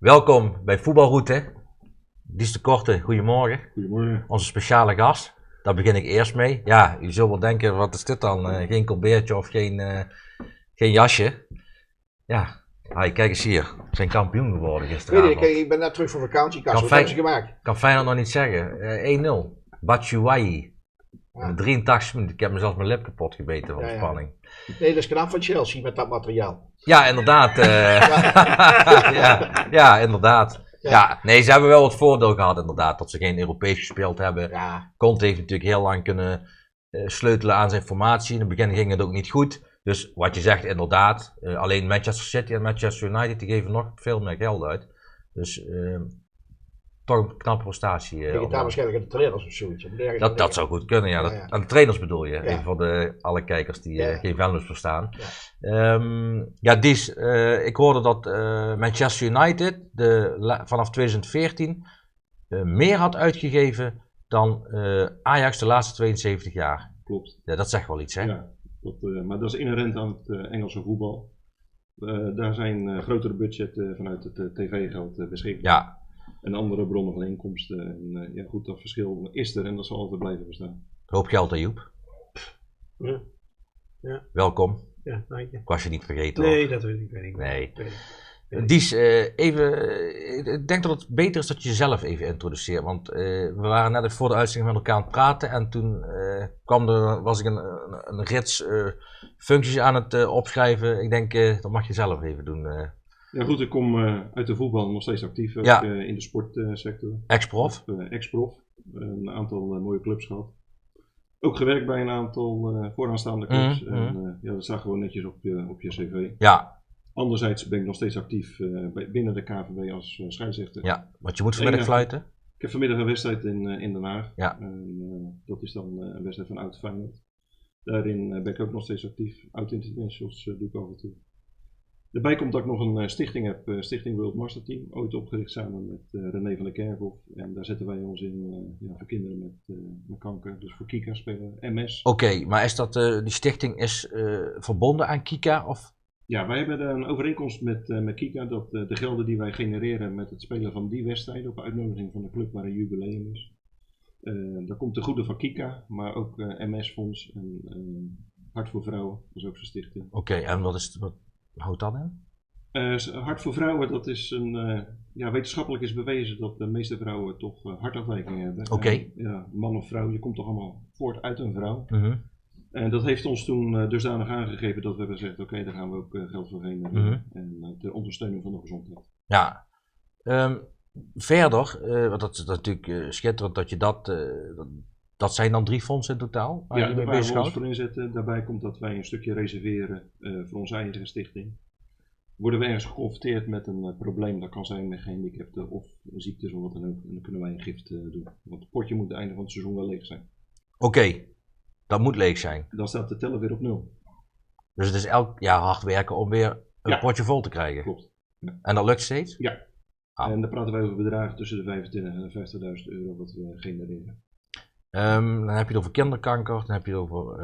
Welkom bij Voetbalroute. Dies de Korte, goedemorgen. Goedemorgen. Onze speciale gast, daar begin ik eerst mee. Ja, u zult wel denken, wat is dit dan? Geen colbertje of geen jasje. Ja, kijk eens hier. We zijn kampioen geworden gisteravond. Weet je, ik ben net terug van vakantie, Kas. Wat hebben ze gemaakt? Kan Feyenoord nog niet zeggen. 1-0. Batshuayi. Ja. 83 minuten. Ik heb mezelf mijn lip kapot gebeten van de spanning. Nee, dat is knap van Chelsea met dat materiaal. Ja, inderdaad. Ja, inderdaad. Ja, nee, ze hebben wel het voordeel gehad inderdaad, dat ze geen Europees gespeeld hebben. Ja. Conte heeft natuurlijk heel lang kunnen sleutelen aan zijn formatie. In het begin ging het ook niet goed. Dus wat je zegt inderdaad, alleen Manchester City en Manchester United die geven nog veel meer geld uit. Dus toch een knappe prestatie. Je daar waarschijnlijk aan de trainers of zoiets. Dat zou goed kunnen, ja. Ja. Aan de trainers bedoel je, Ja. even voor alle kijkers die geen Venlos verstaan. Ja. Dies, ik hoorde dat Manchester United vanaf 2014 meer had uitgegeven dan Ajax de laatste 72 jaar. Klopt. Ja, dat zegt wel iets, hè? Ja, maar dat is inherent aan het Engelse voetbal. Daar zijn grotere budgetten vanuit het tv-geld beschikbaar. Ja. En andere bronnen van inkomsten. En, ja, goed, dat verschil is er en dat zal altijd blijven bestaan. Hoop geld aan Joep. Ja. Ja. Welkom. Ja, dank je. Ik was je niet vergeten. Nee, hoor. dat weet ik niet. Nee. Nee. Dies, ik denk dat het beter is dat je jezelf even introduceert. Want we waren net voor de uitzending met elkaar aan het praten. En toen was ik een rits functies aan het opschrijven. Ik denk, dat mag je zelf even doen. Ja goed, ik kom uit de voetbal nog steeds actief. Ook, Ja. in de sportsector. Ex-prof. Ex-prof. Een aantal mooie clubs gehad. Ook gewerkt bij een aantal vooraanstaande clubs. En ja, dat staat gewoon netjes op je cv. Ja. Anderzijds ben ik nog steeds actief binnen de KVB als scheidsrechter. Ja, want je moet vanmiddag fluiten. Ik heb vanmiddag een wedstrijd in Den Haag. Ja. Dat is dan een wedstrijd van Oud Feyenoord. Daarin ben ik ook nog steeds actief. Oud Internationals doe ik af en toe. Daarbij komt dat ik nog een stichting heb, Stichting World Master Team. Ooit opgericht samen met René van der Kerkhof. En daar zetten wij ons in voor kinderen met kanker. Dus voor Kika spelen, MS. Oké, maar is dat, die stichting is verbonden aan Kika? Of? Ja, wij hebben een overeenkomst met Kika dat de gelden die wij genereren met het spelen van die wedstrijden op uitnodiging van de club waar een jubileum is. Daar komt de goede van Kika, maar ook MS-fonds en Hart voor Vrouwen, dat is ook zijn stichting. Oké, en wat houdt dat in? Hart voor Vrouwen, dat is wetenschappelijk is bewezen dat de meeste vrouwen toch hartafwijkingen hebben. Oké. Ja, man of vrouw, je komt toch allemaal voort uit een vrouw. Mhm. En dat heeft ons toen dusdanig aangegeven dat we hebben gezegd, oké, daar gaan we ook geld voor genereren. En ter ondersteuning van de gezondheid. Ja. Verder, want dat is natuurlijk schitterend dat je dat zijn dan 3 fondsen in totaal? Waar Ja, je daar mee waar we bezighoudt? ons voor inzetten. Daarbij komt dat wij een stukje reserveren voor onze eigen stichting. Worden we ergens geconfronteerd met een probleem, dat kan zijn met gehandicapten of ziektes of wat dan ook. En dan kunnen wij een gift doen. Want het potje moet aan het einde van het seizoen wel leeg zijn. Oké, dat moet leeg zijn. Dan staat de teller weer op 0. Dus het is elk jaar hard werken om weer een Ja. potje vol te krijgen. Klopt. Ja. En dat lukt steeds? Ja. Ah. En dan praten wij over bedragen tussen de 25 en de 50.000 euro wat we genereren. Dan heb je het over kinderkanker, dan heb je het over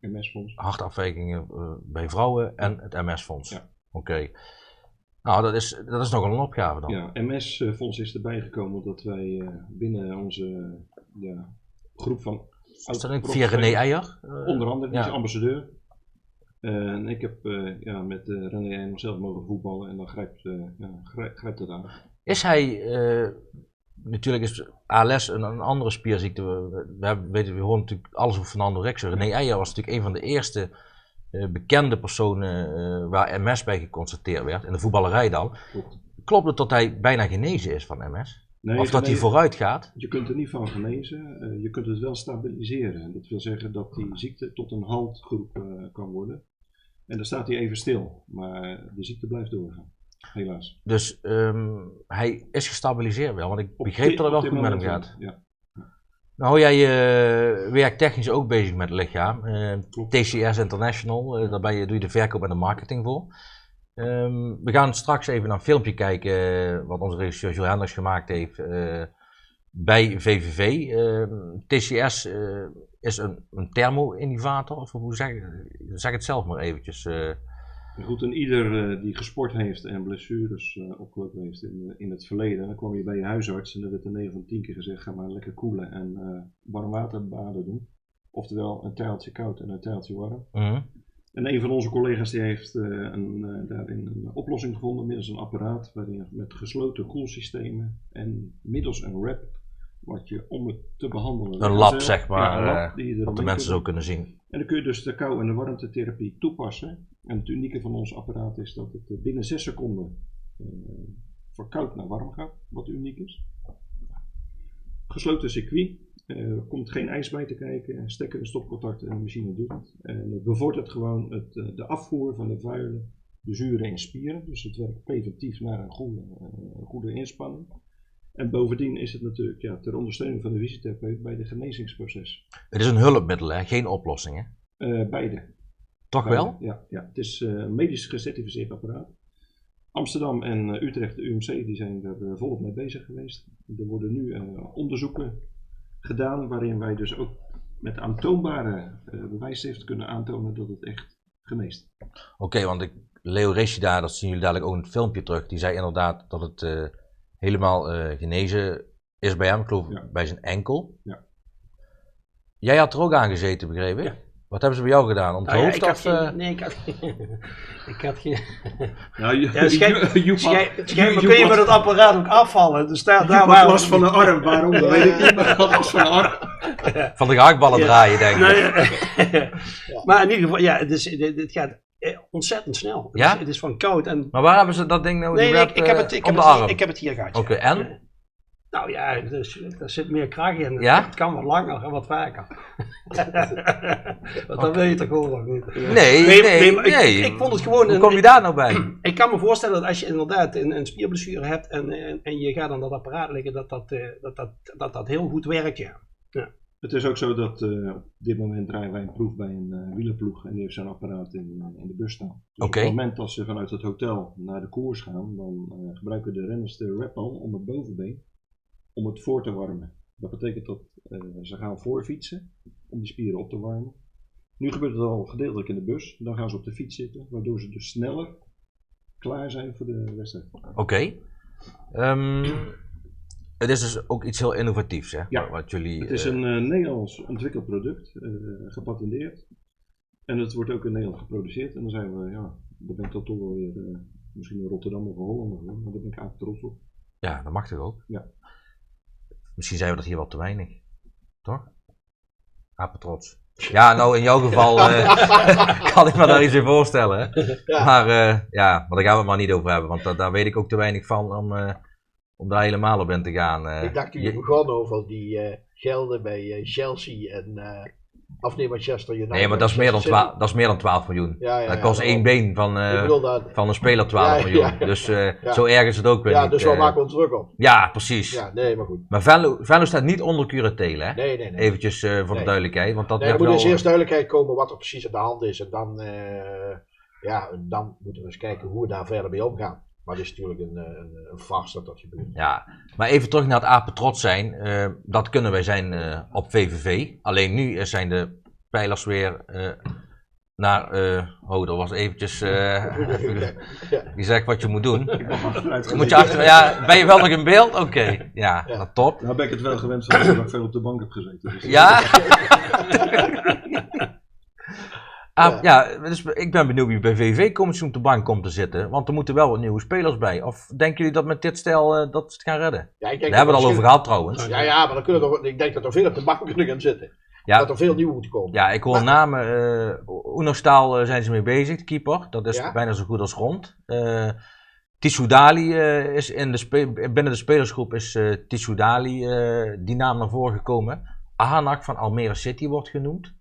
MS-fonds. hartafwijkingen bij vrouwen en het MS-fonds. Ja. Oké. Nou, dat is nogal een opgave dan. Ja, MS-fonds is erbij gekomen omdat wij binnen onze groep van... Is dat ook via René Eijer? Onder andere, die ja. is ambassadeur. En ik heb met René en mezelf mogen voetballen en dan grijpt het aan. Is hij, natuurlijk is ALS een andere spierziekte. We horen natuurlijk alles over Fernando Rixen. René Eijer was natuurlijk een van de eerste bekende personen waar MS bij geconstateerd werd, in de voetballerij dan. Klopt het dat hij bijna genezen is van MS? Nee, of dat hij vooruit gaat? Je kunt er niet van genezen, je kunt het wel stabiliseren. Dat wil zeggen dat die ziekte tot een haltgroep kan worden. En dan staat hij even stil, maar de ziekte blijft doorgaan, helaas. Dus hij is gestabiliseerd wel, want ik begreep dat het wel goed met hem gaat. Ja. Nou, jij werkt ook bezig met het lichaam. TCS International, daarbij doe je de verkoop en de marketing voor. We gaan straks even naar een filmpje kijken wat onze regisseur Jules Hendricks gemaakt heeft bij VVV. TCS is een thermo-innovator, of hoe zeg het zelf maar eventjes. En goed, en ieder die gesport heeft en blessures opgelopen heeft in het verleden, dan kwam je bij je huisarts en er werd er 9 van 10 keer gezegd, ga maar lekker koelen en warm water baden doen. Oftewel een tijltje koud en een tijltje warm. En een van onze collega's die heeft daarin een oplossing gevonden middels een apparaat waarin met gesloten koelsystemen en middels een wrap, wat je om het te behandelen. Een lab, zeg maar, een lab die je wat de mensen zo kunnen zien. En dan kun je dus de kou- en de warmtetherapie toepassen. En het unieke van ons apparaat is dat het binnen 6 seconden van koud naar warm gaat, wat uniek is. Gesloten circuit, er komt geen ijs bij te kijken, stekker en stopcontact en de machine doet het. En het bevordert gewoon de afvoer van de vuile, de zuren en spieren. Dus het werkt preventief naar een goede inspanning. En bovendien is het natuurlijk ter ondersteuning van de fysiotherapeut bij het genezingsproces. Het is een hulpmiddel, hè? Geen oplossing, hè? Beide. Toch wel? Ja, het is een medisch gecertificeerd apparaat. Amsterdam en Utrecht, de UMC, die zijn er volop mee bezig geweest. Er worden nu onderzoeken gedaan waarin wij dus ook met aantoonbare bewijsschriften kunnen aantonen dat het echt geneest. Oké, want Leo Reshida, dat zien jullie dadelijk ook in het filmpje terug, die zei inderdaad dat het helemaal genezen is bij hem, ik geloof bij zijn enkel. Ja. Jij had er ook aan gezeten, begreep ik? Ja. Wat hebben ze bij jou gedaan? Om het hoofd ik had of? ik had geen... Nou, schijnbaar kun je met het apparaat ook afvallen. Dus daar waar waar last van de arm, waarom? Dat weet ik niet, maar ik had last van de arm. Van de gehaktballen draaien, denk ik. Nee, maar in ieder geval, ja, het gaat ontzettend snel. Ja? Het is van koud en... Maar waar hebben ze dat ding nou? Nee, ik heb het hier gehad. Oké, en? Nou ja, er zit meer kracht in. Ja? Het kan wat langer en wat vaker. Want dat wil je toch gewoon nog niet? Nee. Ik vond het gewoon... Hoe kom je daar nou bij? Ik kan me voorstellen dat als je inderdaad een spierblessure hebt en je gaat aan dat apparaat liggen, dat heel goed werkt, ja. Het is ook zo dat op dit moment draaien wij een proef bij een wielerploeg en die heeft zo'n apparaat in de bus staan. Dus op het moment dat ze vanuit het hotel naar de koers gaan, dan gebruiken de renners de wrap om het bovenbeen om het voor te warmen. Dat betekent dat ze gaan voorfietsen om die spieren op te warmen. Nu gebeurt het al gedeeltelijk in de bus, dan gaan ze op de fiets zitten, waardoor ze dus sneller klaar zijn voor de wedstrijd. Oké. Het is dus ook iets heel innovatiefs, hè? Ja, wat jullie, het is een Nederlands ontwikkeld product, gepatenteerd. En het wordt ook in Nederland geproduceerd. En dan zijn we, daar ben ik dan toch wel weer, misschien in Rotterdam of Holland, maar daar ben ik eigenlijk trots op. Ja, dat mag toch ook? Ja. Misschien zijn we dat hier wel te weinig, toch? Apetrots. Ja, nou in jouw geval kan ik me daar iets in voorstellen. Hè? Ja. Maar daar gaan we het maar niet over hebben, want daar weet ik ook te weinig van om daar helemaal op in te gaan. Ik dacht jullie begonnen over die gelden bij Chelsea en Manchester United. Nee, maar dat is meer dan 12 miljoen. Dat kost één been van een speler 12 miljoen. Dus zo erg is het ook weer niet. Ja, dus waar maken we ons druk op? Ja, precies. Ja, nee, maar goed. Maar Venlo staat niet onder curatele, hè? Nee. Eventjes voor de duidelijkheid. Want dat er moet dus eerst duidelijkheid komen wat er precies aan de hand is. En dan moeten we eens kijken hoe we daar verder mee omgaan. Maar het is natuurlijk een farce dat gebeurt. Ja, maar even terug naar het apetrots zijn. Dat kunnen wij zijn op VVV. Alleen nu zijn de pijlers weer naar... dat was eventjes... Die zegt wat je moet doen. Moet je achter... Ja, ben je wel nog in beeld? Oké. Ja, dat top. Nou ben ik het wel gewend dat ik veel op de bank heb gezeten. Dus ja? Dus ik ben benieuwd wie bij VVV-commissie op de bank komt te zitten. Want er moeten wel wat nieuwe spelers bij. Of denken jullie dat met dit stijl dat ze het gaan redden? Ja, Daar hebben we het al over gehad trouwens. Ja, maar ik denk dat er veel op de bank kunnen gaan zitten. Ja. Dat er veel nieuw moet komen. Ja, ik hoor namen. Oenerstaal zijn ze mee bezig, de keeper. Dat is bijna zo goed als rond. Tissoudali is binnen de spelersgroep is Tissoudali die naam naar voren gekomen. Ahanak van Almere City wordt genoemd.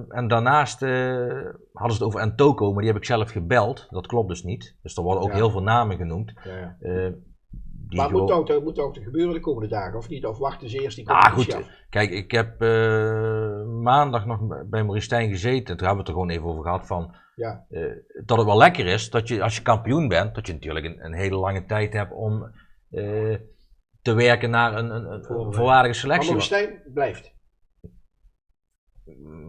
En daarnaast hadden ze het over Ntoko, maar die heb ik zelf gebeld. Dat klopt dus niet. Dus er worden ook heel veel namen genoemd. Ja. Maar moet ook te gebeuren de komende dagen, of niet? Of wachten ze eerst die competitie af? Kijk, ik heb maandag nog bij Maurice Stijn gezeten. Toen hebben we het er gewoon even over gehad van... dat het wel lekker is, dat je als je kampioen bent, dat je natuurlijk een hele lange tijd hebt om te werken naar een volwaardige selectie. Maar Maurice Stijn blijft.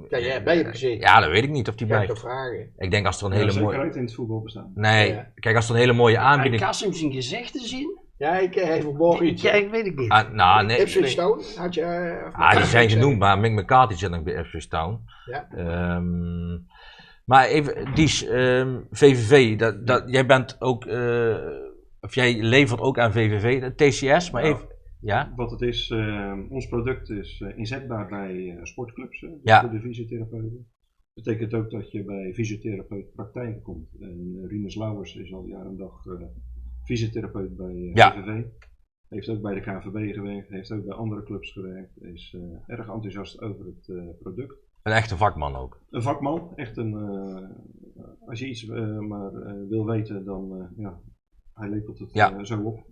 Kijk, jij bij je gezeten. Ja, dat weet ik niet of die Ga ik blijft. toch vragen. Ik denk als er een Ja, hele zeker mooie... uit in het voetbal bestaan. Nee, Ja. kijk, als er een hele mooie Hij aanbieding... Kassim zijn gezichten zien? Ja, ik heb vanmorgen iets. Ja, ik weet het niet. Nou, nee. Ipswich Town had je... Die zijn genoemd, maar Mick McCarthy zit nog bij Ipswich Town. Ja. Maar even, Dies, VVV, jij bent ook, of jij levert ook aan VVV, de TCS, maar Nou, even, ja? Wat het is, ons product is inzetbaar bij sportclubs, Ja. voor de fysiotherapeuten. Dat betekent ook dat je bij fysiotherapeut praktijken komt. En Rinus Lauwers is al jaren en dag fysiotherapeut bij Ja. VVV. Heeft ook bij de KNVB gewerkt, heeft ook bij andere clubs gewerkt. Is erg enthousiast over het product. Een echte vakman ook. Een vakman, echt een, als je iets wil weten, dan hij lepelt het zo op.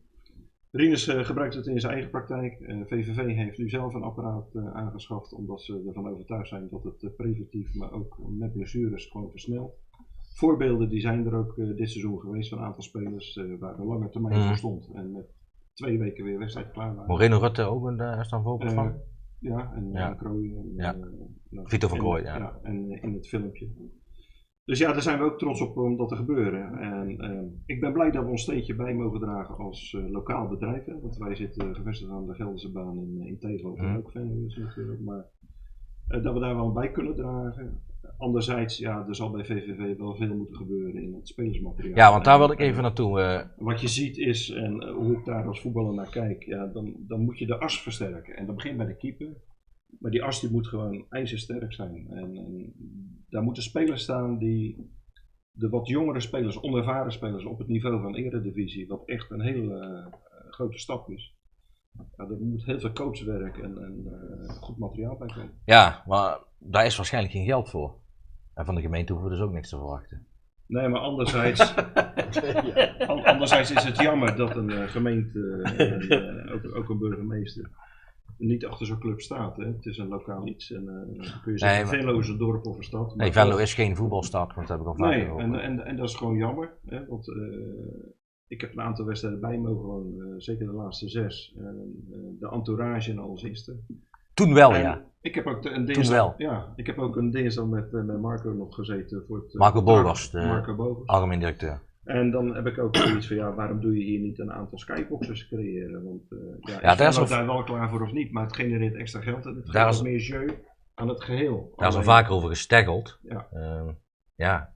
Rinus gebruikt het in zijn eigen praktijk. VVV heeft nu zelf een apparaat aangeschaft, omdat ze ervan overtuigd zijn dat het preventief, maar ook met blessures gewoon versnelt. Voorbeelden die zijn er ook dit seizoen geweest van een aantal spelers waar een lange termijn voor stond. En met 2 weken weer wedstrijd klaar waren. Moreno Rutte ook is dan voorbeeld van? Ja, en Ja. Krooi. Vito van Krooi, ja. En in het filmpje. Dus ja, daar zijn we ook trots op om dat te gebeuren. En ik ben blij dat we ons steentje bij mogen dragen als lokaal bedrijf. Hè, want wij zitten gevestigd aan de Gelderse baan in Tegel. En ook Venlo natuurlijk. Maar dat we daar wel bij kunnen dragen. Anderzijds, ja, er zal bij VVV wel veel moeten gebeuren in het spelersmateriaal. Ja, want daar wil ik even naartoe. Wat je ziet is, en hoe ik daar als voetballer naar kijk, ja, dan moet je de as versterken. En dat begint bij de keeper. Maar die as die moet gewoon ijzersterk zijn. En daar moeten spelers staan die de wat jongere spelers, onervaren spelers op het niveau van Eredivisie, wat echt een hele grote stap is. Ja, er moet heel veel coachwerk en goed materiaal bij komen. Ja, maar daar is waarschijnlijk geen geld voor. En van de gemeente hoeven we dus ook niks te verwachten. Nee, maar anderzijds, anderzijds is het jammer dat een gemeente, ook een burgemeester, niet achter zo'n club staat. Hè. Het is een lokaal iets. En dan kun je zeggen, Venlo is een dorp of een stad. Nee, Venlo is geen voetbalstad, want dat heb ik al vaker gehoord. En dat is gewoon jammer. Hè, want ik heb een aantal wedstrijden bij mogen wonen, zeker de laatste 6. De entourage en alles is er. Toen wel, en ja. Ik heb ook een dinsdag, ik heb ook een dinsdag met Marco nog gezeten voor het... Marco Bogers, Marco Bogers, algemeen directeur. En dan heb ik ook zoiets van, ja, waarom doe je hier niet een aantal skyboxes creëren? Want daar is daar wel klaar voor of niet, maar het genereert extra geld en het geeft meer jeu aan het geheel. Daar is al vaker over gesteggeld. Ja.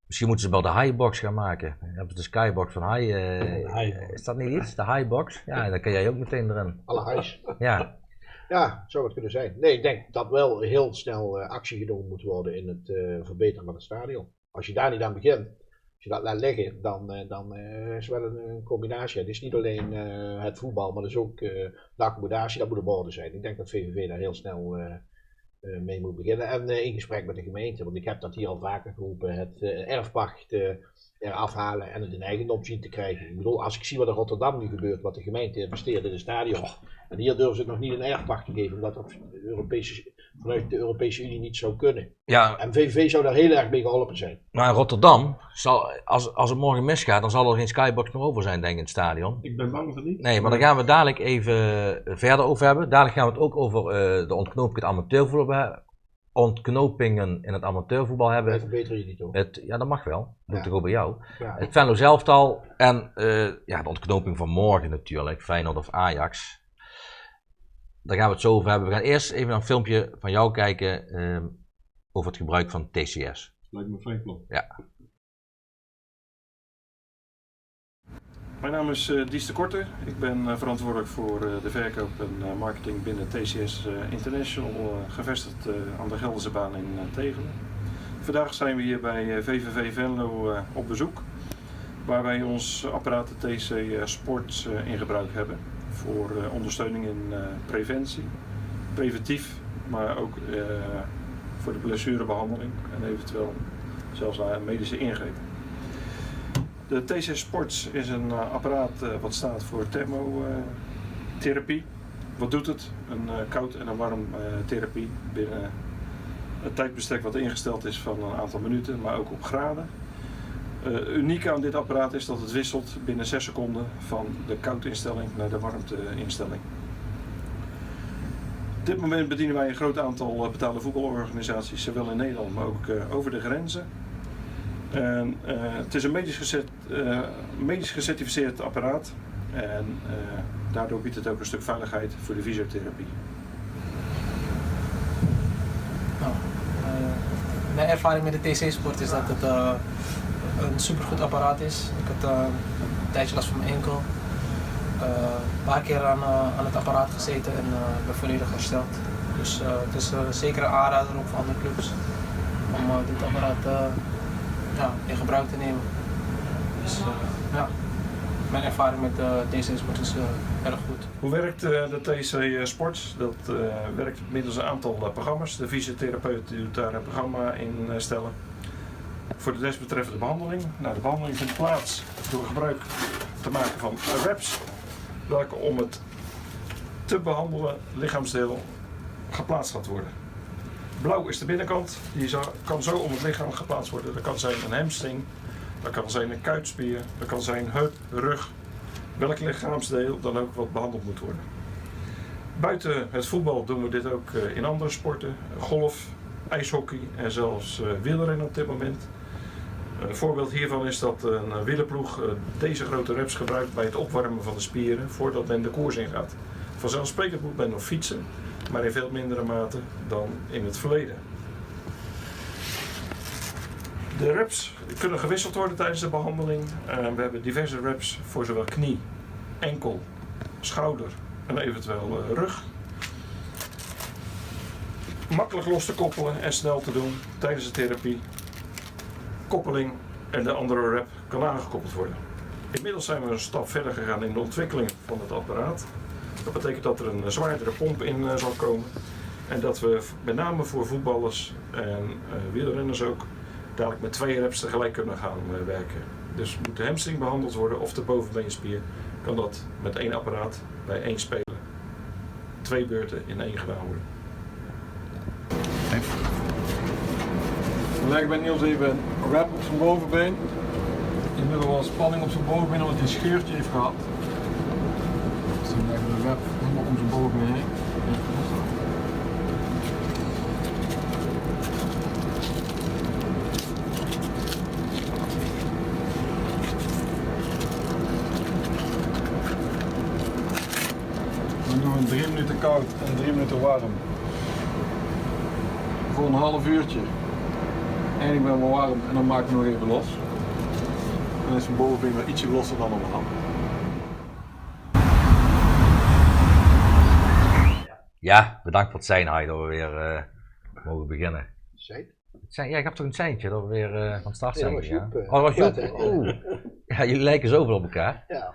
Misschien moeten ze wel de highbox gaan maken. Je hebt de skybox van high. Is dat niet iets? De highbox? Ja, dan kan jij ook meteen erin. Alle highs. Ja. Ja, zou het kunnen zijn. Nee, ik denk dat wel heel snel actie genomen moet worden in het verbeteren van het stadion. Als je daar niet aan begint, als je dat laat liggen, dan is het wel een combinatie. Het is niet alleen het voetbal, maar het is ook de accommodatie, dat moet op orde zijn. Ik denk dat VVV daar heel snel mee moet beginnen. En in gesprek met de gemeente, want ik heb dat hier al vaker geroepen, het erfpacht eraf halen en het in eigendom zien te krijgen. Ik bedoel, als ik zie wat in Rotterdam nu gebeurt, wat de gemeente investeert in de stadion. En hier durven ze het nog niet een erfpacht te geven, omdat dat vanuit de Europese Unie niet zou kunnen. Ja. En VVV zou daar heel erg mee geholpen zijn. Maar in Rotterdam, als het morgen misgaat, dan zal er geen skybox meer over zijn, denk ik, in het stadion. Ik ben bang voor niet. Nee, maar daar gaan we dadelijk even verder over hebben. Dadelijk gaan we het ook over de ontknopingen in het amateurvoetbal hebben. Dat verbeter je niet hoor. Ja, dat mag wel. Dat doe ik toch ook bij jou. Ja. Het Venlo zelftal en de ontknoping van morgen natuurlijk, Feyenoord of Ajax. Daar gaan we het zo over hebben. We gaan eerst even een filmpje van jou kijken over het gebruik van TCS. Lijkt me een fijn plan. Ja. Mijn naam is Dies de Korte. Ik ben verantwoordelijk voor de verkoop en marketing binnen TCS International, gevestigd aan de Gelderse baan in Tegelen. Vandaag zijn we hier bij VVV Venlo op bezoek, waar wij ons apparaat TC Sports in gebruik hebben voor ondersteuning in preventie, preventief, maar ook voor de blessurebehandeling en eventueel zelfs naar medische ingrepen. De TC Sports is een apparaat wat staat voor thermotherapie. Wat doet het? Een koud en een warm therapie binnen het tijdbestek wat ingesteld is van een aantal minuten, maar ook op graden. Uniek aan dit apparaat is dat het wisselt binnen 6 seconden van de koudinstelling naar de warmteinstelling. Op dit moment bedienen wij een groot aantal betaalde voetbalorganisaties, zowel in Nederland, maar ook over de grenzen. En, het is een medisch gecertificeerd apparaat en daardoor biedt het ook een stuk veiligheid voor de fysiotherapie. Mijn ervaring met de TC-sport is dat het een supergoed apparaat is. Ik had een tijdje last van mijn enkel. Een paar keer aan het apparaat gezeten en ben volledig hersteld. Dus het is zeker een aanrader ook voor andere clubs om dit apparaat in gebruik te nemen. Dus mijn ervaring met TC Sport is erg goed. Hoe werkt de TC Sport? Dat werkt middels een aantal programma's. De fysiotherapeut doet daar een programma in stellen. Voor de desbetreffende behandeling. Nou, de behandeling vindt plaats door gebruik te maken van reps, welke om het te behandelen lichaamsdeel geplaatst gaat worden. Blauw is de binnenkant, die kan zo om het lichaam geplaatst worden. Dat kan zijn een hamstring, dat kan zijn een kuitspier, dat kan zijn heup, rug, welk lichaamsdeel dan ook wat behandeld moet worden. Buiten het voetbal doen we dit ook in andere sporten, golf, ijshockey en zelfs wielrennen op dit moment. Een voorbeeld hiervan is dat een wielerploeg deze grote reps gebruikt bij het opwarmen van de spieren voordat men de koers ingaat. Vanzelfsprekend moet men nog fietsen, maar in veel mindere mate dan in het verleden. De reps kunnen gewisseld worden tijdens de behandeling. We hebben diverse reps voor zowel knie, enkel, schouder en eventueel rug. Makkelijk los te koppelen en snel te doen tijdens de therapie. Koppeling en de andere rep kan aangekoppeld worden. Inmiddels zijn we een stap verder gegaan in de ontwikkeling van het apparaat. Dat betekent dat er een zwaardere pomp in zal komen. En dat we met name voor voetballers en wielrenners ook dadelijk met 2 reps tegelijk kunnen gaan werken. Dus moet de hamstring behandeld worden of de bovenbeenspier, kan dat met 1 apparaat bij 1 speler 2 beurten in 1 gedaan worden. We leggen bij Niels even een rep op zijn bovenbeen. Inmiddels wel spanning op zijn bovenbeen omdat hij een scheurtje heeft gehad. Dus dan leggen we de rep helemaal om zijn bovenbeen heen. Dan doen we 3 minuten koud en 3 minuten warm. Voor een half uurtje. En ik ben wel warm en dan maak ik hem nog even los. En dan is mijn bovenbeen weer ietsje losser dan op mijn hand. Ja, bedankt voor het zijn, Hai, dat we weer mogen beginnen. Zijn? Ja, ik heb toch een seintje dat we weer van start zijn. Ja, dat was Joep, Oh, dat was Joep. Oeh. Ja, jullie lijken zoveel op elkaar. Ja.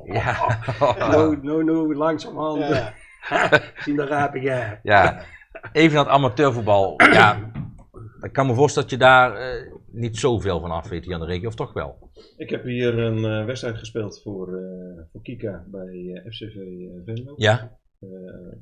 Ja. No, langzamerhand. Ja. Zien de rapen gaan. Ja, even naar het amateurvoetbal. Ja, ik kan me voorstellen dat je daar niet zoveel van af weet hier aan de regio, of toch wel? Ik heb hier een wedstrijd gespeeld voor Kika bij FCV Venlo. Ja.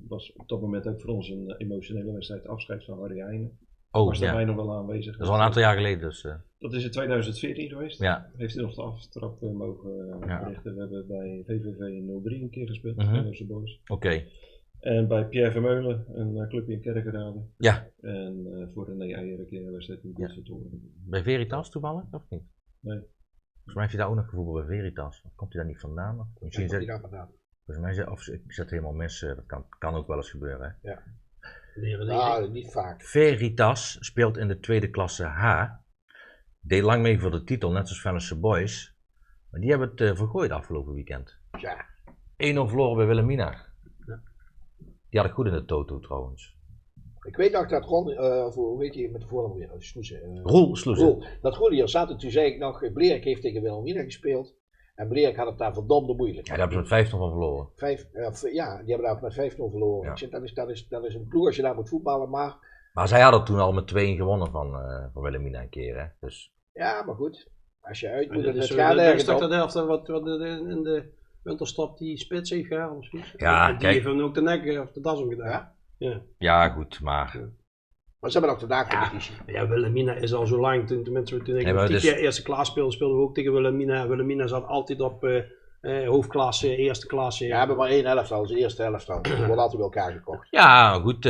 Was op dat moment ook voor ons een emotionele wedstrijd, afscheid van Harry Heijnen. Oh, Was ja. daarbij nog wel aanwezig. Dat is al een aantal jaar geleden dus. Dat is in 2014 geweest. Ja. Heeft hij nog de aftrap mogen verrichten. We hebben bij VVV 03 een keer gespeeld, Mhm. Venlose Boys. Oké. En bij Pierre Vermeulen, een clubje in Kerkrade. Ja. En voor René Eijer een keer een wedstrijd in Disseltoren. Bij Veritas toevallig, of niet? Nee. Volgens mij heeft hij daar ook nog gevoetbald bij Veritas. Komt hij daar niet vandaan? Misschien volgens mij of ik zet helemaal mensen, dat kan ook wel eens gebeuren. Hè? Ja. Leren. Niet vaak. Veritas speelt in de tweede klasse H. Deed lang mee voor de titel, net zoals Venlose Boys. Maar die hebben het vergooid afgelopen weekend. Ja. 1-0 verloren bij Wilhelmina. Die had ik goed in de toto trouwens. Ik weet nog dat Ron, hoe weet je met de voornaam weer? Sloesen. Roel Sloesen. Roel, dat Roel hier zat en toen zei ik nog, Blerik heeft tegen Wilhelmina gespeeld. En Blerik had het daar verdomde moeilijk. Ja, daar hebben ze met 5 van verloren. Die hebben daar met 5-0 verloren. Ja. Ik zeg, dat is een ploeg als je daar moet voetballen, Maar zij hadden toen al met 2-1 gewonnen van Wilhelmina een keer. Hè? Dus. Ja, maar goed. Als je uit moet, Dat het is gaat dat ergens is toch op. de helft wat in de winterstop die spits heeft gehaald misschien. Ja, die kijk. heeft hem ook de nek of de das omgedaan. Ja? Ja. Ja, goed, maar. Maar ze hebben ook de na-competitie. Ja, Wilhelmina is al zo lang. Toen ik Nee, maar die dus- keer eerste klas speelde we ook tegen Wilhelmina. Wilhelmina zat altijd op hoofdklasse, eerste klasse. Ja, we hebben maar 1 elftal, dat is de eerste elftal. Er wordt altijd bij elkaar gekocht. Ja, goed,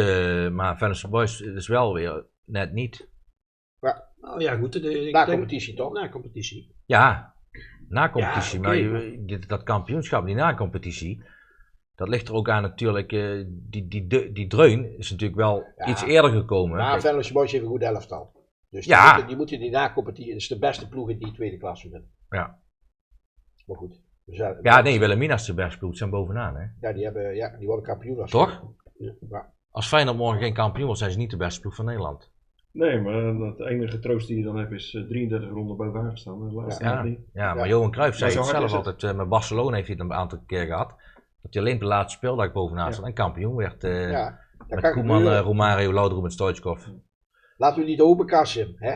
maar Venlo Boys is wel weer net niet. Nou ja, goed. Na competitie toch? Na competitie. Ja, na competitie, Ja, oké, maar dat kampioenschap, die na competitie, dat ligt er ook aan natuurlijk, die dreun is natuurlijk wel iets eerder gekomen. Maar Venlo Boys heeft een goed elftal. Dus die moeten die na competitie, het is de beste ploeg in die tweede klasse doen. Ja. Maar goed. Ja, nee, Wilhelmina is de beste ploeg, zijn bovenaan, hè? Ja, die worden kampioen. Toch? Ja. Als Feyenoord morgen geen kampioen wordt, zijn ze niet de beste ploeg van Nederland. Nee, maar het enige troost die je dan hebt is 33 ronden bovenaan gestaan. De laatste Maar Johan Cruijff zei zo het hard zelf is het. altijd, met Barcelona heeft hij het een aantal keer gehad, dat hij alleen op de laatste speeldag bovenaan stond en kampioen werd. Met Koeman, Romario, Laudrup en Stoichkov. Laten we niet openkassen, hè?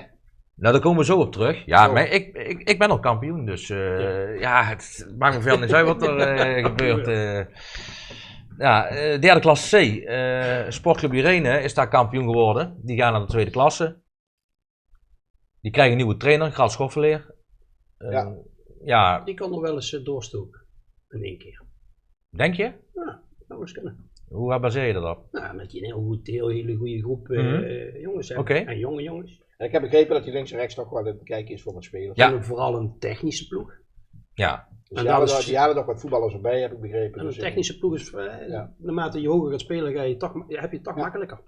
Nou, daar komen we zo op terug. Ja, maar ik ben al kampioen, dus het maakt me veel niet uit wat er gebeurt. Derde klasse C. Sportclub Irene is daar kampioen geworden. Die gaan naar de tweede klasse. Die krijgen een nieuwe trainer, Graal Schoffeleer. Die kan nog wel eens doorstoken. In 1 keer. Denk je? Ja, dat zou eens kunnen. Hoe baseer je dat op? Nou, met je een hele goede groep jongens hebt. Oké. En jonge jongens. En ik heb begrepen dat hij links en rechts toch wel aan het kijken is voor mijn spelers. Ja. En vooral een technische ploeg. Ja. Dus En die hadden nog wat voetballers erbij, heb ik begrepen. En een Dus, technische ploeg is, naarmate je hoger gaat spelen, heb je het toch makkelijker.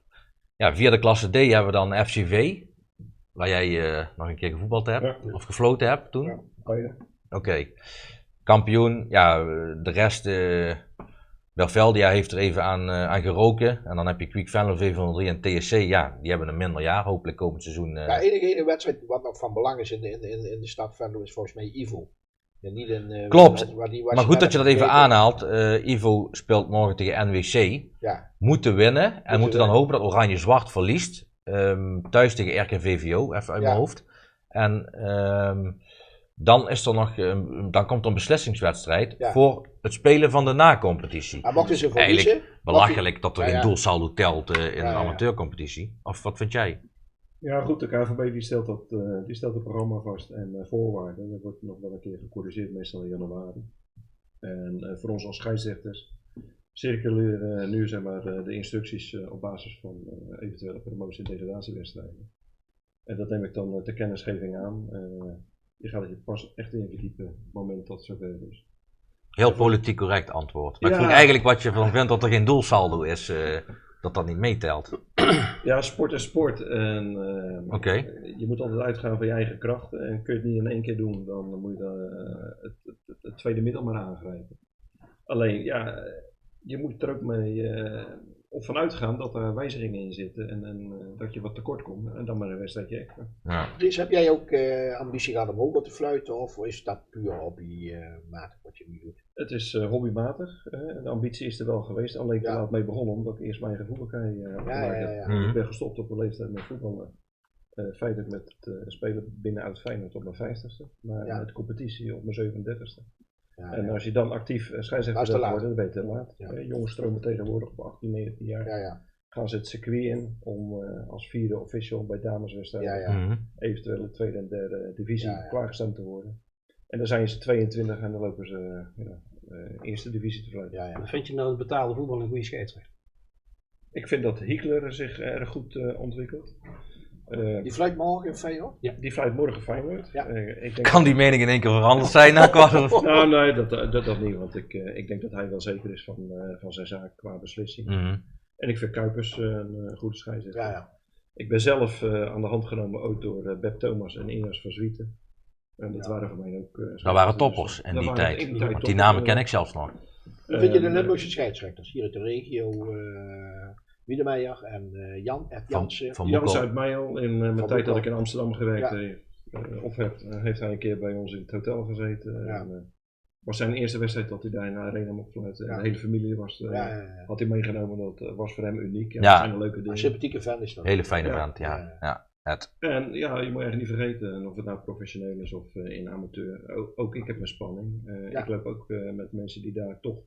Ja, vierde klasse D hebben we dan FCV. Waar jij nog een keer gevoetbald hebt. Ja. Of gefloten hebt toen. Ja. Oké. Kampioen. Ja, de rest... Belveldia heeft er even aan geroken. En dan heb je Quick Venlo, V03 en TSC. Ja, die hebben een minder jaar. Hopelijk komend seizoen. Ja, enige wedstrijd wat nog van belang is in de stad Venlo is volgens mij Ivo. Ja, niet Klopt. Maar goed dat je dat even aanhaalt. Ivo speelt morgen tegen NWC. Ja. Moeten winnen. En moeten dan hopen dat Oranje-Zwart verliest. Thuis tegen RKVVO, even uit mijn hoofd. En dan is er nog, dan komt er een beslissingswedstrijd voor het spelen van de na-competitie. Maar mochten ze Eigenlijk verliezen? belachelijk dat er geen doelsaldo telt in een amateurcompetitie. Of wat vind jij? Ja, goed, de KVB die stelt het programma vast en voorwaarden. Dat wordt nog wel een keer gecorrigeerd, meestal in januari. En voor ons als scheidsrechters circuleren nu zeg maar, de instructies op basis van eventuele promotie- en degradatiewedstrijden. En dat neem ik dan ter kennisgeving aan. Je gaat het je pas echt in verdiepen op het moment dat het zover is. Heel politiek correct antwoord. Maar ik vroeg eigenlijk wat je van vindt dat er geen doelsaldo is, dat niet meetelt. Ja, sport is sport. En, je moet altijd uitgaan van je eigen krachten. En kun je het niet in 1 keer doen, dan moet je het tweede middel maar aangrijpen. Alleen, je moet er ook mee op vanuit gaan dat er wijzigingen in zitten en dat je wat tekort komt en dan maar een wedstrijdje extra. Ja. Dus heb jij ook ambitie gehad om ook wat te fluiten of is dat puur hobbymatig wat je nu doet? Het is hobbymatig. De ambitie is er wel geweest, alleen ik er laat mee begonnen omdat ik eerst mijn eigen voetbalcarrière heb gemaakt. Ik ben gestopt op een leeftijd met voetballen. Feitelijk met het spelen binnenuit Feyenoord op mijn 50ste, maar met competitie op mijn 37ste. En als je dan actief scheidsrechter wil worden, dan ben je te laat. Jongens stromen tegenwoordig op 18, 19 jaar. Gaan ze het circuit in om als 4e official bij dameswedstrijden eventueel de 2e en 3e divisie klaargestemd te worden. En dan zijn ze 22 en dan lopen ze eerste divisie te fluiten. Vind je nou het betaalde voetbal een goede scheidsrechter? Ik vind dat Hiekler zich erg goed ontwikkelt. Die fluit morgen in Feyenoord? Ja, die fluit morgen Feyenoord. Kan die mening in 1 keer veranderd zijn? Nou, nee, dat niet, want ik denk dat hij wel zeker is van zijn zaak qua beslissing. En ik vind Kuipers een goede scheidsrechter. Ik ben zelf aan de hand genomen ook door Beb Thomas en Inas van Zwieten. En dat waren voor mij ook... dat waren toppers in die tijd. Die namen ken ik zelfs nog. Hoe vind je de Limburgse scheidsrechters hier uit de regio? Wiedemeijer en Jan Jansen. Jan uit Meijel, in mijn tijd dat ik in Amsterdam gewerkt heeft hij een keer bij ons in het hotel gezeten. Was zijn eerste wedstrijd dat hij daar in de arena mocht fluiten. En de hele familie had hij meegenomen, dat was voor hem uniek. En dat zijn leuke dingen. Een sympathieke fan is dat. Hele fijne vent, En je moet eigenlijk niet vergeten, of het nou professioneel is of in amateur. Ook ik heb mijn spanning. Ik loop ook met mensen die daar toch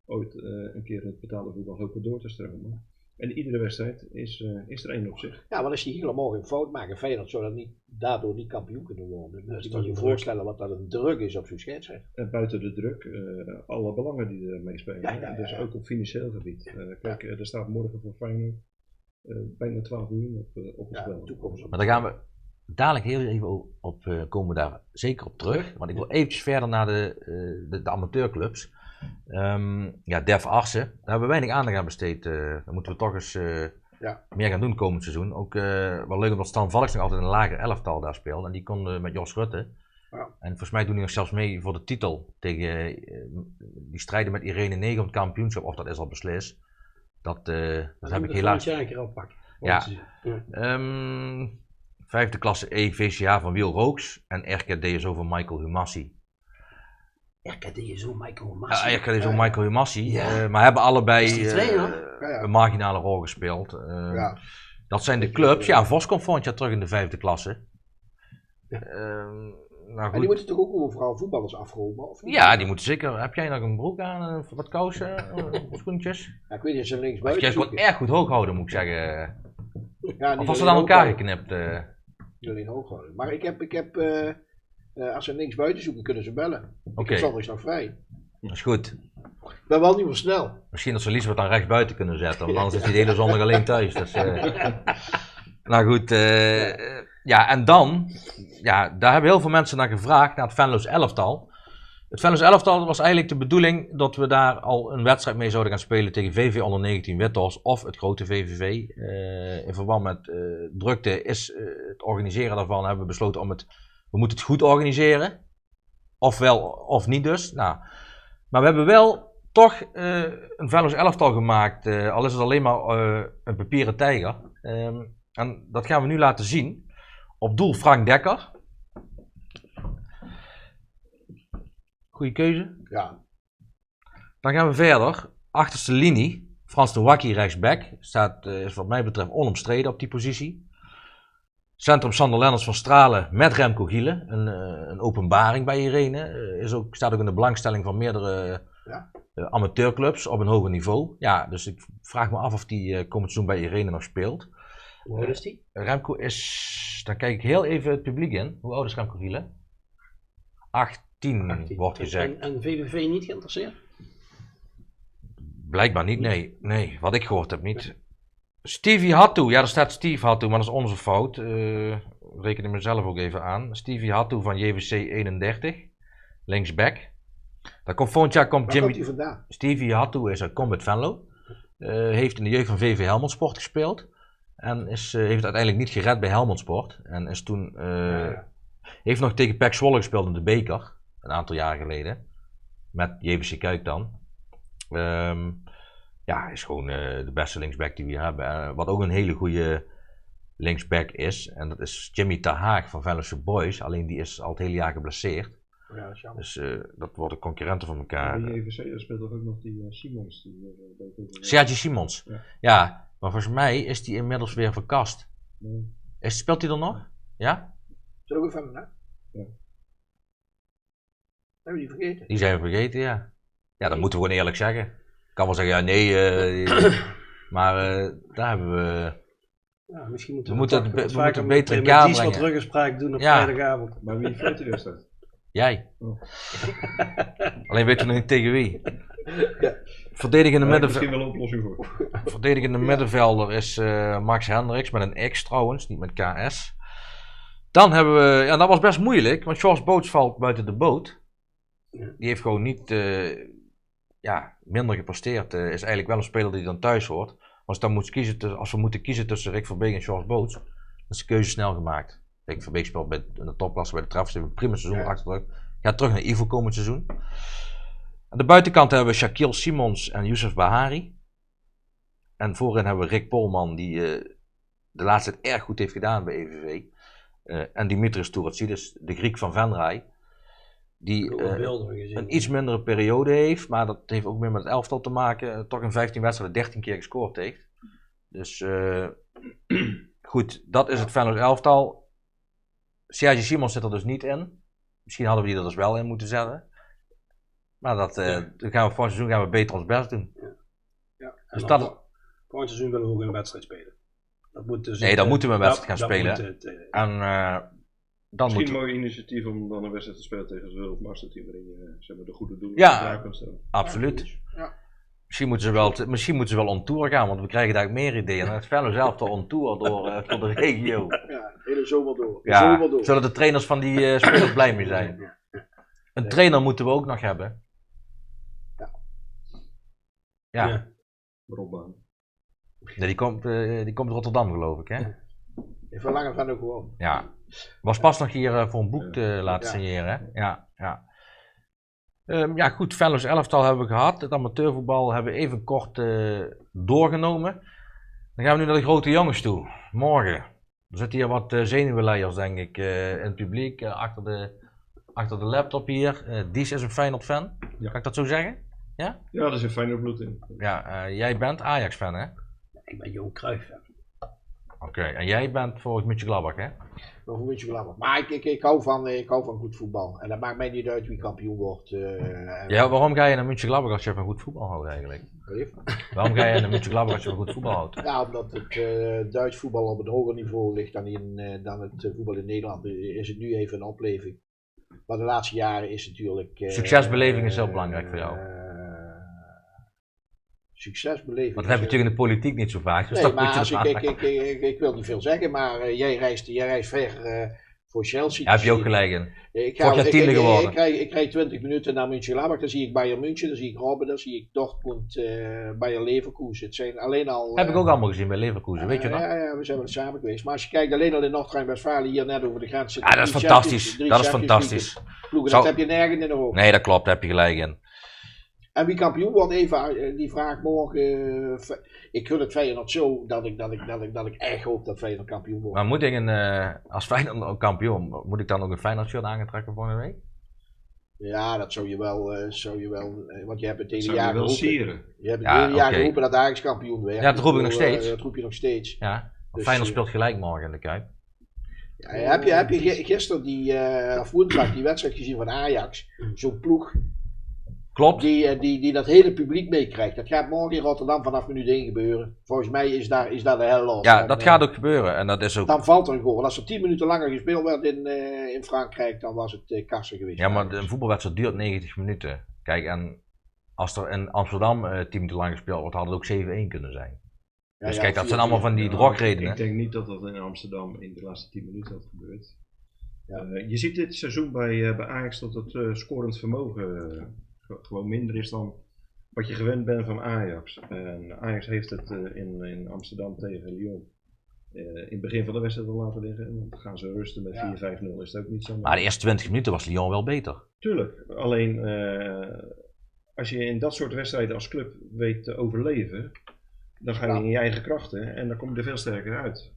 ooit een keer in het betaalde voetbal hopen door te stromen. En iedere wedstrijd is er één op zich. Ja, want als die helemaal morgen een fout maken, Feyenoord zou dat daardoor niet kampioen kunnen worden. Dus je toch moet je een voorstellen wat dat een druk is op zo'n scheidsrechter. En buiten de druk, alle belangen die er meespelen. Ja. Dus ook op financieel gebied. Kijk, er staat morgen voor Feyenoord bijna 12 miljoen op het spel. Toekomst. Maar daar gaan we dadelijk heel even op komen we daar zeker op terug. Want ik wil eventjes verder naar de amateurclubs. Def Arsen, daar hebben we weinig aandacht aan besteed. Daar moeten we toch eens meer gaan doen komend seizoen. Ook wel leuk omdat Stan Valks nog altijd een lager elftal daar speelt. En die kon met Jos Rutte. Ja. En volgens mij doen die nog zelfs mee voor de titel. Tegen, die strijden met Irene 9 om het kampioenschap. Of dat is al beslist. Dat heb ik helaas. jaar een keer oppakken. Vijfde klasse E, VCA van Wiel Rooks. En RK DSO van Michael Humassi. RKDSO Michael Humassi. Ja, RK DSO Michael Humassi. Ja. Maar hebben allebei Is die trainer? een marginale rol gespeeld. Dat zijn de clubs. Ja, Vos komt volgend jaar terug in de vijfde klasse. Nou En die moeten toch ook overal voetballers afromen? Of niet? Ja, die moeten zeker. Heb jij nog een broek aan, wat kousen, schoentjes? Ja, ik weet niet of ze links Als buiten jij het gewoon erg goed hoog houden, moet ik zeggen. Ja, Of was het aan elkaar geknipt? Niet alleen hoog houden. Maar ik heb als ze links buiten zoeken, kunnen ze bellen. Oké. Ik heb zondags nog vrij. Dat is goed. Ik ben wel niet meer snel. Misschien dat ze liefst wat aan rechts buiten kunnen zetten, want anders is hij de hele zondag alleen thuis. Dus, nou goed, en dan, daar hebben heel veel mensen naar gevraagd, naar het Venlo's elftal. Het Venlo's elftal was eigenlijk de bedoeling dat we daar al een wedstrijd mee zouden gaan spelen tegen VV onder 19 Withorst of het grote VVV. In verband met drukte is het organiseren daarvan, hebben we besloten om we moeten het goed organiseren. Ofwel of niet dus. Nou, maar we hebben wel toch een Venlo's elftal gemaakt, al is het alleen maar een papieren tijger. En dat gaan we nu laten zien. Op doel Frank Dekker. Goeie keuze. Ja. Dan gaan we verder. Achterste linie. Frans de Wakkie rechtsback. Is wat mij betreft onomstreden op die positie. Centrum Sander Lenners van Stralen met Remco Gielen. Een openbaring bij Irene. Staat ook in de belangstelling van meerdere amateurclubs op een hoger niveau. Ja, dus ik vraag me af of die komend seizoen bij Irene nog speelt. Hoe oud is die? Remco is, dan kijk ik heel even het publiek in. Hoe oud is Remco Gielen? 18 wordt gezegd. En VVV niet geïnteresseerd? Blijkbaar niet, nee. Wat ik gehoord heb niet. Stevie Hattou, ja, daar staat Steve Hattou, maar dat is onze fout. Reken ik mezelf ook even aan. Stevie Hattou van JVC 31, linksback. Daar komt volgend jaar Waar komt hij vandaan? Stevie Hattou is uit Combat Venlo. Heeft in de jeugd van VV Helmond Sport gespeeld. En heeft het uiteindelijk niet gered bij Helmond Sport. En is toen... Heeft nog tegen PEC Zwolle gespeeld in de beker. Een aantal jaar geleden. Met JVC Kuik dan. Is gewoon de beste linksback die we hebben. Wat ook een hele goede linksback is. En dat is Jimmy Terhaag van Venlose Boys. Alleen die is al het hele jaar geblesseerd. Ja, dat is jammer. Dus dat worden concurrenten van elkaar. Bij JVC daar speelt toch ook nog die Simons. Sergi Simons. Ja, maar volgens mij is die inmiddels weer verkast. Nee. Speelt hij er nog? Ja? Zullen we even naar? Ja. Hebben we die vergeten? Die zijn we vergeten, ja. Ja, dat moeten we gewoon eerlijk zeggen. Ik kan wel zeggen, ja, nee. Maar daar hebben we... Ja, misschien moeten we moeten het beter in met kaart die wat brengen. ruggespraak doen op Ja. vrijdagavond. Maar wie fluit er staat? Jij. Oh. Alleen weten we nog niet tegen wie. Verdedigende Misschien wel een oplossing voor. Verdedigende middenvelder is Max Hendricks met een X trouwens, niet met KS. Dan hebben we, ja, dat was best moeilijk, want George Boots valt buiten de boot. Die heeft gewoon niet minder gepresteerd. Is eigenlijk wel een speler die dan thuis hoort. Als we moeten kiezen tussen Rick Verbeek en George Boots, dan is de keuze snel gemaakt. Rick Verbeek speelt in de topklasse bij de Treffers, heeft een prima seizoen achter de rug. Gaat terug naar Ivo komend seizoen. Aan de buitenkant hebben we Shaquille Simons en Youssef Bahari. En voorin hebben we Rick Polman, die de laatste tijd erg goed heeft gedaan bij EVV. En Dimitris Touratsidis, de Griek van Venray. Die een iets mindere periode heeft, maar dat heeft ook meer met het elftal te maken. Toch in 15 wedstrijden 13 keer gescoord heeft. Dus goed, dat is het Venlo's elftal. Sergi Simons zit er dus niet in. Misschien hadden we die er dus wel in moeten zetten. Maar dat gaan we voor het seizoen beter ons best doen. Ja. Dus dat... Volgend seizoen willen we ook een wedstrijd spelen. Dat moet dus Nee, dan moeten we een wedstrijd gaan spelen. En dan Misschien moet... een mooi initiatief om dan een wedstrijd te spelen tegen zo'n Wereldmasterteam waarin je zeg maar, de goede doelen Ja, kan stellen. absoluut. Ja. Misschien moeten ze wel on tour gaan, want we krijgen daar meer ideeën. En het Venlo zelf al on tour door de regio. Ja, hele zomer door. Ja, Zomer door. zullen de trainers van die spelers blij mee zijn. Een trainer moeten we ook nog hebben. Ja. Robbaan. Nee, die komt uit Rotterdam geloof ik, hè? Ik verlang van ook gewoon. Ja. Was pas nog hier voor een boek te laten signeren, hè? Ja, ja. Ja goed, Venlo's elftal hebben we gehad. Het amateurvoetbal hebben we even kort doorgenomen. Dan gaan we nu naar de grote jongens toe. Morgen. Er zitten hier wat zenuwenleiers denk ik in het publiek. Achter de laptop hier. Dies is een Feyenoord-fan. Ja. Kan ik dat zo zeggen? Ja? Ja, daar is een Feyenoord bloed in. Ja, jij bent Ajax-fan, hè? Ik ben Johan Cruijff. Oké, en jij bent voor Mönchengladbach, hè? Nog een beetje glammer. Maar ik hou van goed voetbal. En dat maakt mij niet uit wie kampioen wordt. Ja, waarom ga je naar Mönchengladbach als je van goed voetbal houdt eigenlijk? Waarom ga je naar Mönchengladbach als je van goed voetbal houdt? Ja, omdat het Duits voetbal op een hoger niveau ligt dan het voetbal in Nederland. Is het nu even een opleving. Maar de laatste jaren is natuurlijk... Succesbeleving is heel belangrijk voor jou. Succesbeleving. Want dat heb je natuurlijk in de politiek niet zo vaak. Dus Nee, dat moet maar je ik wil niet veel zeggen, maar jij reist ver voor Chelsea. Daar heb je ook gelijk in. Ik Vorig jaar tiende geworden. Ik krijg 20 minuten naar Mönchengladbach, dan zie ik Bayern München, dan zie ik Robben, dan zie ik Dortmund, Bayer Leverkusen. Het zijn alleen al... Heb ik ook allemaal gezien bij Leverkusen, weet je nog? Ja, we zijn wel samen geweest. Maar als je kijkt alleen al in Noord-Rijn-Westfalen, hier net over de grens zitten. Ja, dat is fantastisch. Dat is fantastisch. Ploegen, Zou- dat heb je nergens in Europa. Nee, dat klopt, daar heb je gelijk in. En wie kampioen wordt, even die vraag morgen. Ik gun het Feyenoord zo dat ik echt hoop dat Feyenoord kampioen wordt. Maar moet ik als Feyenoord ook kampioen, moet ik dan ook een Feyenoord shirt aangetrekken volgende week? Ja, dat zou je wel, want je hebt het hele Zou jaar je wel geroepen. sieren. Je hebt het Ja, hele jaar oké. geroepen dat Ajax kampioen werd. Ja, dat roep ik nog Ik bedoel, steeds. Dat roep je nog steeds. Ja, Dus, Feyenoord speelt gelijk morgen in de Kuip. Ja, heb je gisteren of woensdag die wedstrijd gezien van Ajax? Zo'n ploeg Klopt. die dat hele publiek meekrijgt. Dat gaat morgen in Rotterdam vanaf minuut 1 gebeuren. Volgens mij is daar de hel los. Ja, dat gaat ook gebeuren en dat is ook... Dan valt er een goal. Als er 10 minuten langer gespeeld werd in Frankrijk, dan was het kassen geweest. Ja, maar een voetbalwedstrijd duurt 90 minuten. Kijk, en als er in Amsterdam 10 minuten lang gespeeld wordt, had het ook 7-1 kunnen zijn. Ja, Dus ja, kijk, dat zijn 4-4. allemaal van die drogredenen. Ik denk niet dat dat in Amsterdam in de laatste 10 minuten had gebeurd. Ja. Je ziet dit seizoen bij Ajax dat het scorend vermogen gewoon minder is dan wat je gewend bent van Ajax. En Ajax heeft het in Amsterdam tegen Lyon in het begin van de wedstrijd al laten liggen. En dan gaan ze rusten met 4-5-0, is het ook niet zo. Maar de eerste 20 minuten was Lyon wel beter. Tuurlijk, alleen als je in dat soort wedstrijden als club weet te overleven, dan ga je in je eigen krachten en dan kom je er veel sterker uit.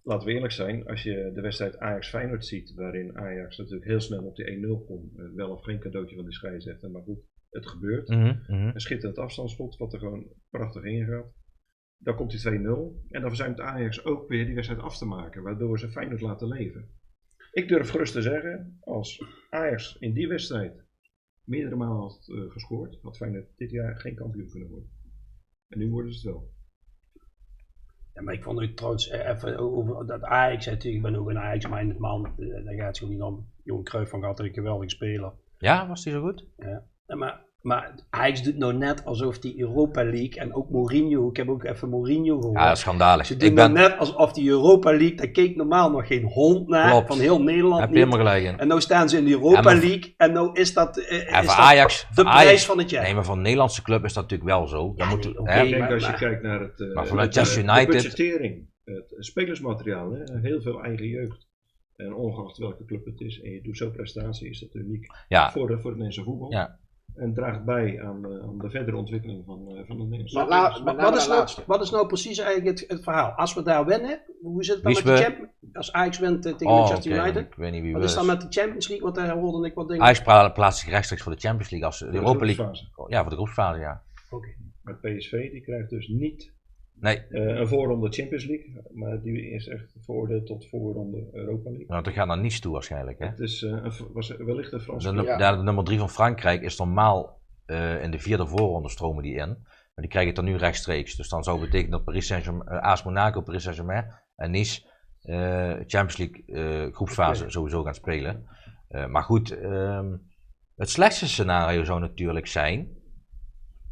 Laten we eerlijk zijn, als je de wedstrijd Ajax-Feyenoord ziet, waarin Ajax natuurlijk heel snel op die 1-0 komt, wel of geen cadeautje van die scheidsrechter, maar goed, het gebeurt. Een schitterend afstandsschot, wat er gewoon prachtig in gaat. Dan komt die 2-0 en dan verzuimt Ajax ook weer die wedstrijd af te maken, waardoor ze Feyenoord laten leven. Ik durf gerust te zeggen, als Ajax in die wedstrijd meerdere malen had gescoord, had Feyenoord dit jaar geen kampioen kunnen worden. En nu worden ze het wel. Ja, maar ik vond het trouwens even over dat Ajax, ik ben ook een Ajax-minded man, daar gaat het gewoon niet om. Johan Cruijff van had een geweldige speler. Ja, was die zo goed? Ja. Maar Ajax doet nou net alsof die Europa League en ook Mourinho, ik heb ook even Mourinho gehoord. Ja, schandalig. Ze doen nou net alsof die Europa League, daar keek normaal nog geen hond naar, Klopt. van heel Nederland Heb je niet. helemaal gelijk in. En nou staan ze in de Europa League en nou is dat, En voor Ajax, de prijs van het jaar. Nee, maar voor een Nederlandse club is dat natuurlijk wel zo. Dan moet, oké, hè, Ik denk maar- als je kijkt naar het Maar vanuit Manchester de United- budgettering, het spelersmateriaal, hè, heel veel eigen jeugd. En ongeacht welke club het is, en je doet zo'n prestatie, is dat uniek ja, voor het Nederlandse voetbal. Ja. En draagt bij aan de verdere ontwikkeling van de Nederlandse Maar Wat is nou precies eigenlijk het verhaal? Als we daar winnen, hoe zit het dan Wie met de is Champions League? Als Ajax wint tegen Oh, Manchester oké, United, ik weet niet wie wat we is dan met de Champions League? Want daar hoorde ik wat dingen. Ajax plaatst zich rechtstreeks voor de Champions League als de Europa League. Ja, voor de groepsfase, ja. Maar PSV die krijgt dus niet Nee, een voorronde Champions League, maar die is echt veroordeeld tot voorronde Europa League. want er gaat naar niets toe waarschijnlijk, hè. Het is, was wellicht een Frans. De nummer 3 van Frankrijk is normaal in de 4e voorronde stromen die in. Maar die krijgen het dan nu rechtstreeks. Dus dan zou betekenen dat Paris Saint-Germain, AS Monaco, Paris Saint-Germain en Nice Champions League groepsfase sowieso gaan spelen. Maar goed, het slechtste scenario zou natuurlijk zijn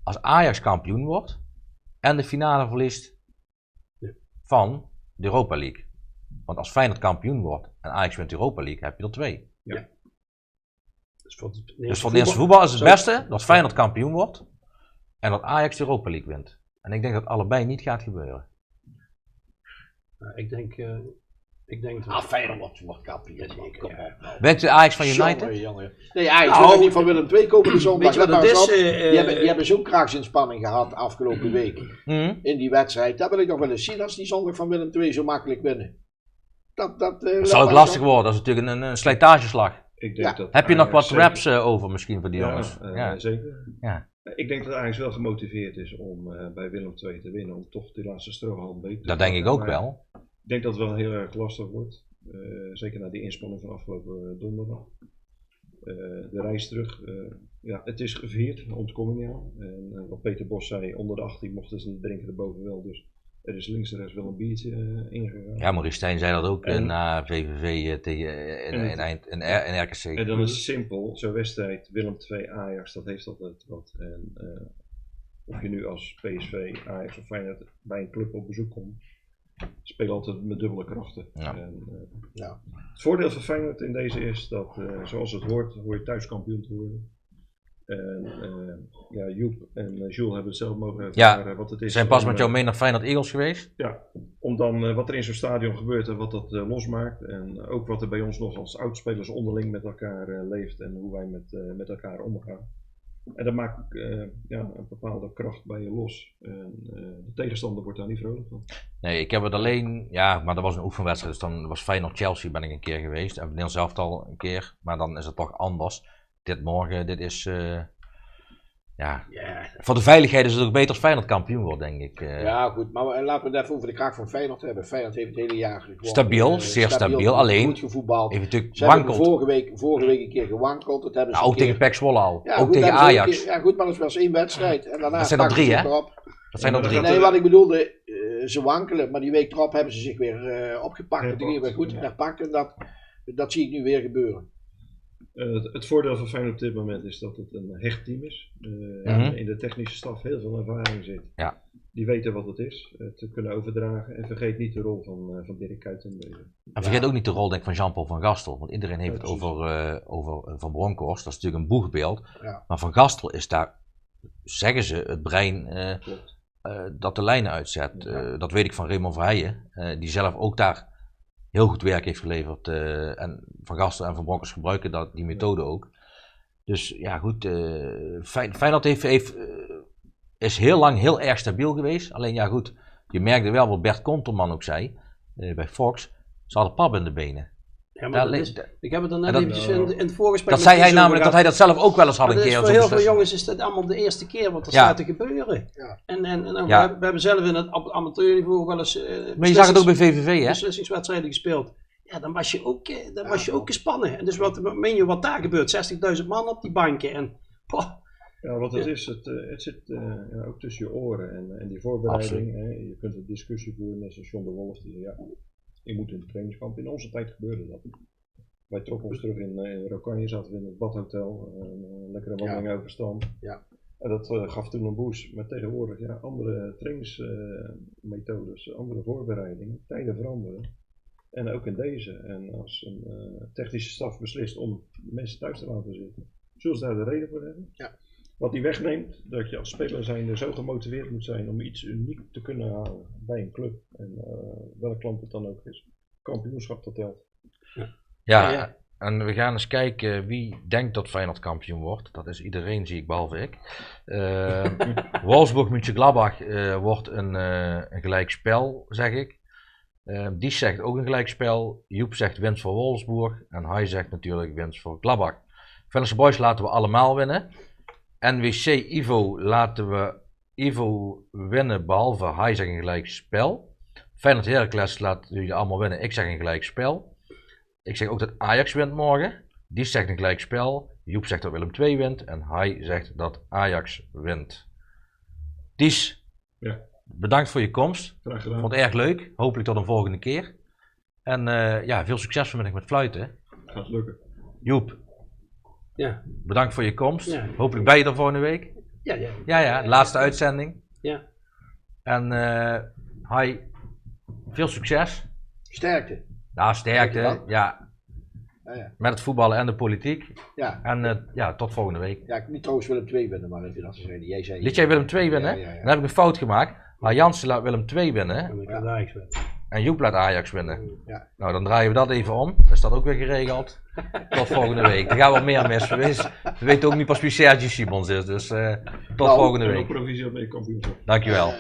als Ajax kampioen wordt en de finale verliest van de Europa League. Want als Feyenoord kampioen wordt en Ajax wint de Europa League, heb je er 2. Ja. Dus voor het Nederlandse voetbal is het beste dat Feyenoord kampioen wordt en dat Ajax de Europa League wint. En ik denk dat allebei niet gaat gebeuren. Ik denk dat... Feyenoord wordt kampioen. Bent u Ajax van United? Jongen. Nee, Ajax wil niet van Willem II komende zondag. Weet je wat het is? Die hebben zo'n krachtsinspanning gehad afgelopen week in die wedstrijd. Dat wil ik nog wel eens zien als die zondag van Willem II zo makkelijk winnen. Dat zal ook lastig worden, dat is natuurlijk een slijtageslag. Ik denk dat Heb je nog Ajax wat raps over misschien voor die jongens? Zeker. Ja. Ik denk dat Ajax wel gemotiveerd is om bij Willem II te winnen, om toch die laatste strohalm beter te Dat denk ik ook wel. Ik denk dat het wel heel erg lastig wordt. Zeker na die inspanning van afgelopen donderdag. De reis terug. Het is gevierd, daar ontkom ik niet aan. En wat Peter Bos zei, onder de 18 mochten ze niet drinken, erboven wel. Dus er is links en rechts wel een biertje ingegaan. Ja, Maurice Stijn zei dat ook na VVV in RKC. En dan is het simpel, zo'n wedstrijd Willem II Ajax, dat heeft altijd wat. En of je nu als PSV, Ajax of Feyenoord bij een club op bezoek komt, spelen altijd met dubbele krachten. Ja. En, het voordeel van Feyenoord in deze is dat, zoals het hoort je thuis kampioen te worden. En Joep en Jules hebben het zelf mogen ervaren wat het is. Ze zijn pas met jou mee naar Feyenoord Eagles geweest? Ja, om dan wat er in zo'n stadion gebeurt en wat dat losmaakt. En ook wat er bij ons nog als oudspelers onderling met elkaar leeft en hoe wij met elkaar omgaan. En dat maakt een bepaalde kracht bij je los. En de tegenstander wordt daar niet vrolijk van. Nee, ik heb het alleen, maar dat was een oefenwedstrijd, dus dan was Feyenoord-Chelsea ben ik een keer geweest. En Nederlands elftal een keer, maar dan is het toch anders. Dit is, voor de veiligheid is het ook beter als Feyenoord kampioen wordt, denk ik. Ja, goed, maar laten we het even over de kracht van Feyenoord hebben. Feyenoord heeft het hele jaar gewoon stabiel, zeer stabiel, alleen goed gevoetbald. Heeft natuurlijk ze hebben wankeld. vorige week een keer gewankeld. Dat hebben ze ook tegen PEC Zwolle al, ja, ook goed, tegen Ajax. Ja goed, maar dat was één wedstrijd. En daarna dat zijn er 3, hè? Dat zijn er 3. Nee, wat ik bedoelde, ze wankelen, maar die week erop hebben ze zich weer opgepakt. En die weer goed herpakt en dat zie ik nu weer gebeuren. Het voordeel van Feyenoord op dit moment is dat het een hecht team is. In de technische staf heel veel ervaring zit. Ja. Die weten wat het is, te kunnen overdragen. En vergeet niet de rol van Dirk Kuyt in deze. En vergeet ook niet de rol denk ik, van Jean-Paul van Gastel. Want iedereen heeft het over Van Bronckhorst. Dat is natuurlijk een boegbeeld. Ja. Maar Van Gastel is daar, zeggen ze, het brein dat de lijnen uitzet. Dat weet ik van Raymond Verheijen. Die zelf ook daar heel goed werk heeft geleverd. En Van Gastel en Van Bronckhorst gebruiken die methode ook. Dus ja goed, Feyenoord is heel lang heel erg stabiel geweest. Alleen ja goed, je merkte wel wat Bert Kontelman ook zei bij Fox. Ze hadden pap in de benen. Ja, maar ik heb het dan net eventjes in het voorgesprek. Dat zei hij namelijk dat hij dat zelf ook wel eens had een keer. Voor heel veel jongens is dat allemaal de eerste keer wat er staat te gebeuren. Ja. En we hebben zelf in het amateurniveau wel eens maar je zag het ook bij VVV, hè? Beslessingswedstrijden gespeeld. Ja, dan was je ook gespannen. En dus meen je wat daar gebeurt? 60.000 man op die banken. En, ja, wat het is, het zit ook tussen je oren en die voorbereiding. Hè, je kunt een discussie voeren met John de Wolf. Die je moet in het trainingskamp. In onze tijd gebeurde dat. Wij trokken ons terug in Rokanje, zaten we in het badhotel. Lekkere wandeling over stand. Ja. En dat gaf toen een boost. Maar tegenwoordig andere trainingsmethodes, andere voorbereidingen, tijden veranderen. En ook in deze. En als een technische staf beslist om mensen thuis te laten zitten, zullen ze daar de reden voor hebben. Ja. Wat die wegneemt, dat je als speler zijnde zo gemotiveerd moet zijn om iets uniek te kunnen halen bij een club. En welke klant het dan ook is. Kampioenschap, dat telt. Ja, en we gaan eens kijken wie denkt dat Feyenoord kampioen wordt. Dat is iedereen, zie ik, behalve ik. Wolfsburg Mönchengladbach wordt een gelijkspel, zeg ik. Die zegt ook een gelijkspel. Joep zegt winst voor Wolfsburg. En hij zegt natuurlijk winst voor Gladbach. Venlo Boys laten we allemaal winnen. NWC Ivo laten we Ivo winnen, behalve hij zegt een gelijkspel. Feyenoord Heracles laten jullie allemaal winnen. Ik zeg een gelijkspel. Ik zeg ook dat Ajax wint morgen. Die zegt een gelijkspel. Joep zegt dat Willem II wint. En hij zegt dat Ajax wint. Ties, Ja. bedankt voor je komst. Graag Ik gedaan. vond het erg leuk. Hopelijk tot een volgende keer. En ja, veel succes vanmiddag met fluiten. Gaat lukken. Joep, Ja. bedankt voor je komst. Ja. Hopelijk ben je er volgende week. Ja. Ja, laatste uitzending. Ja. En Hai, veel succes. Sterkte. Nou, sterkte. Dankjewel. Ja, Ja. met het voetballen en de politiek. Ja. En ja, tot volgende week. Ja, ik heb niet trouwens Willem II winnen, maar even dat ze zeiden. Jij zei. Liet jij Willem 2 winnen? Ja. Dan heb ik een fout gemaakt. Maar Jansen laat Willem 2 winnen. En ik kan Ajax winnen. En Joep laat Ajax winnen. Ja. Nou, dan draaien we dat even om. Dan is dat ook weer geregeld. Tot volgende week. Er gaan wel meer mis. We weten ook niet pas wie Sergi Simons is. Dus tot volgende En ook week. provisie op mee kampioenschap. Dankjewel.